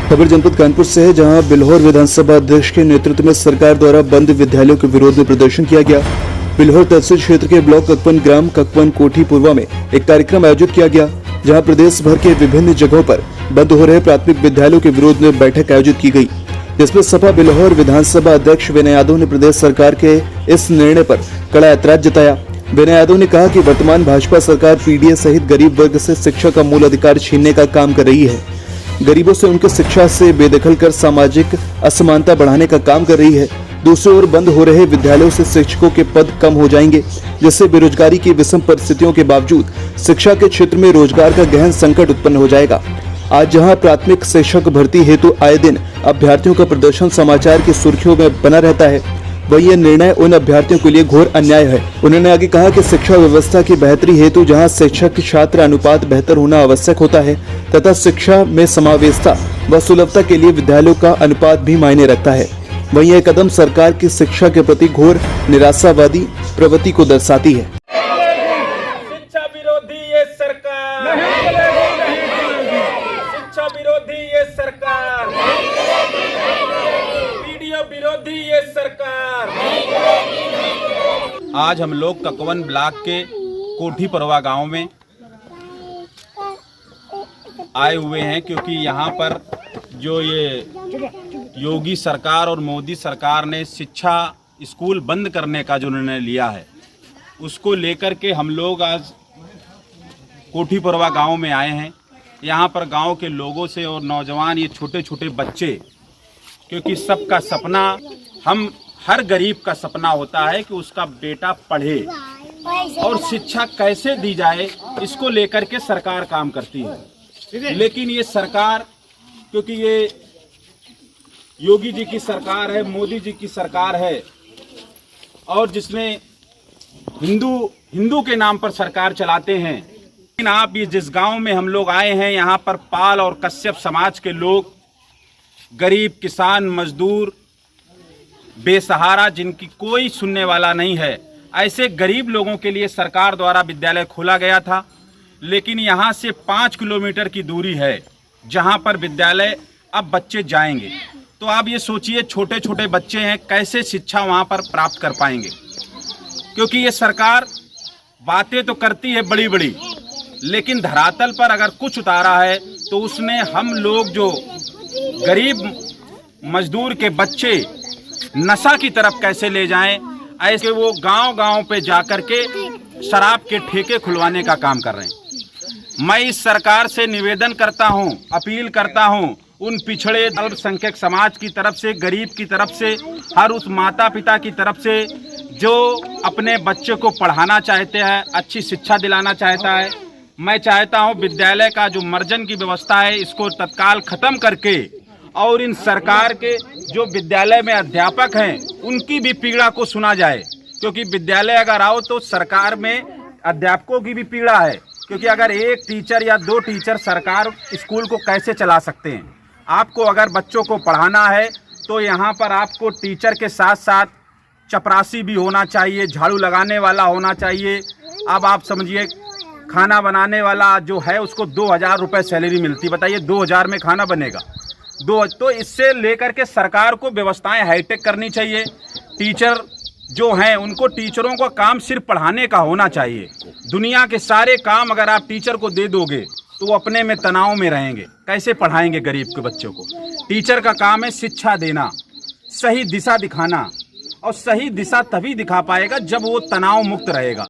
खबर जनपद कानपुर से है, जहां बिल्हौर विधानसभा अध्यक्ष के नेतृत्व में सरकार द्वारा बंद विद्यालयों के विरोध में प्रदर्शन किया गया। बिल्हौर तहसील क्षेत्र के ब्लॉक ककवन ग्राम ककवन कोठी पूर्वा में एक कार्यक्रम आयोजित किया गया, जहां प्रदेश भर के विभिन्न जगहों पर बंद हो रहे प्राथमिक विद्यालयों के विरोध में बैठक आयोजित की गई, जिसमें सपा बिल्हौर विधानसभा अध्यक्ष विनय यादव ने प्रदेश सरकार के इस निर्णय पर कड़ा ऐतराज जताया। विनय यादव ने कहा कि वर्तमान भाजपा सरकार पीडीए सहित गरीब वर्ग से शिक्षा का मूल अधिकार छीनने का काम कर रही है, गरीबों से उनके शिक्षा से बेदखल कर सामाजिक असमानता बढ़ाने का काम कर रही है। दूसरी ओर बंद हो रहे विद्यालयों से शिक्षकों के पद कम हो जाएंगे, जिससे बेरोजगारी की विषम परिस्थितियों के बावजूद शिक्षा के क्षेत्र में रोजगार का गहन संकट उत्पन्न हो जाएगा। आज जहां प्राथमिक शिक्षक भर्ती हेतु आए दिन अभ्यर्थियों का प्रदर्शन समाचार की सुर्खियों में बना रहता है, वही यह निर्णय उन अभ्यर्थियों के लिए घोर अन्याय है। उन्होंने आगे कहा कि शिक्षा व्यवस्था की बेहतरी हेतु जहां शिक्षक छात्र अनुपात बेहतर होना आवश्यक होता है तथा शिक्षा में समावेशता व सुलभता के लिए विद्यालयों का अनुपात भी मायने रखता है, वही यह कदम सरकार की शिक्षा के प्रति घोर निराशावादी प्रवृत्ति को दर्शाती है। शिक्षा विरोधी ये सरकार, शिक्षा विरोधी ये सरकार, पीडीए विरोधी ये सरकार। आज हम लोग ककवन ब्लॉक के कोठी परवा गांव में आए हुए हैं, क्योंकि यहाँ पर जो ये योगी सरकार और मोदी सरकार ने शिक्षा स्कूल बंद करने का जो निर्णय लिया है, उसको लेकर के हम लोग आज कोठी परवा गांव में आए हैं। यहाँ पर गांव के लोगों से और नौजवान, ये छोटे छोटे बच्चे, क्योंकि सबका सपना, हम हर गरीब का सपना होता है कि उसका बेटा पढ़े और शिक्षा कैसे दी जाए, इसको लेकर के सरकार काम करती है। लेकिन ये सरकार, क्योंकि ये योगी जी की सरकार है, मोदी जी की सरकार है, और जिसमें हिंदू के नाम पर सरकार चलाते हैं। लेकिन आप ये जिस गांव में हम लोग आए हैं, यहाँ पर पाल और कश्यप समाज के लोग, गरीब किसान मजदूर बेसहारा, जिनकी कोई सुनने वाला नहीं है, ऐसे गरीब लोगों के लिए सरकार द्वारा विद्यालय खोला गया था। लेकिन यहाँ से 5 किलोमीटर की दूरी है जहाँ पर विद्यालय अब बच्चे जाएंगे। तो आप ये सोचिए, छोटे छोटे बच्चे हैं, कैसे शिक्षा वहाँ पर प्राप्त कर पाएंगे? क्योंकि ये सरकार बातें तो करती है बड़ी बड़ी, लेकिन धरातल पर अगर कुछ उतारा है तो उसमें हम लोग जो गरीब मजदूर के बच्चे नशा की तरफ कैसे ले जाएं, ऐसे वो गांव-गांव पे जाकर के शराब के ठेके खुलवाने का काम कर रहे हैं। मैं इस सरकार से निवेदन करता हूं, अपील करता हूं, उन पिछड़े अल्पसंख्यक समाज की तरफ से, गरीब की तरफ से, हर उस माता पिता की तरफ से जो अपने बच्चे को पढ़ाना चाहते हैं, अच्छी शिक्षा दिलाना चाहता है। मैं चाहता हूं विद्यालय का जो मर्जन की व्यवस्था है, इसको तत्काल खत्म करके, और इन सरकार के जो विद्यालय में अध्यापक हैं उनकी भी पीड़ा को सुना जाए। क्योंकि विद्यालय अगर आओ तो सरकार में अध्यापकों की भी पीड़ा है, क्योंकि अगर एक टीचर या 2 टीचर सरकार स्कूल को कैसे चला सकते हैं? आपको अगर बच्चों को पढ़ाना है तो यहाँ पर आपको टीचर के साथ साथ चपरासी भी होना चाहिए, झाड़ू लगाने वाला होना चाहिए। अब आप समझिए, खाना बनाने वाला जो है उसको 2000 रुपये सैलरी मिलती, बताइए 2000 में खाना बनेगा? तो इससे लेकर के सरकार को व्यवस्थाएं हाईटेक करनी चाहिए। टीचर जो हैं उनको, टीचरों का काम सिर्फ पढ़ाने का होना चाहिए। दुनिया के सारे काम अगर आप टीचर को दे दोगे तो वो अपने में तनाव में रहेंगे, कैसे पढ़ाएंगे गरीब के बच्चों को? टीचर का काम है शिक्षा देना, सही दिशा दिखाना, और सही दिशा तभी दिखा पाएगा जब वो तनाव मुक्त रहेगा।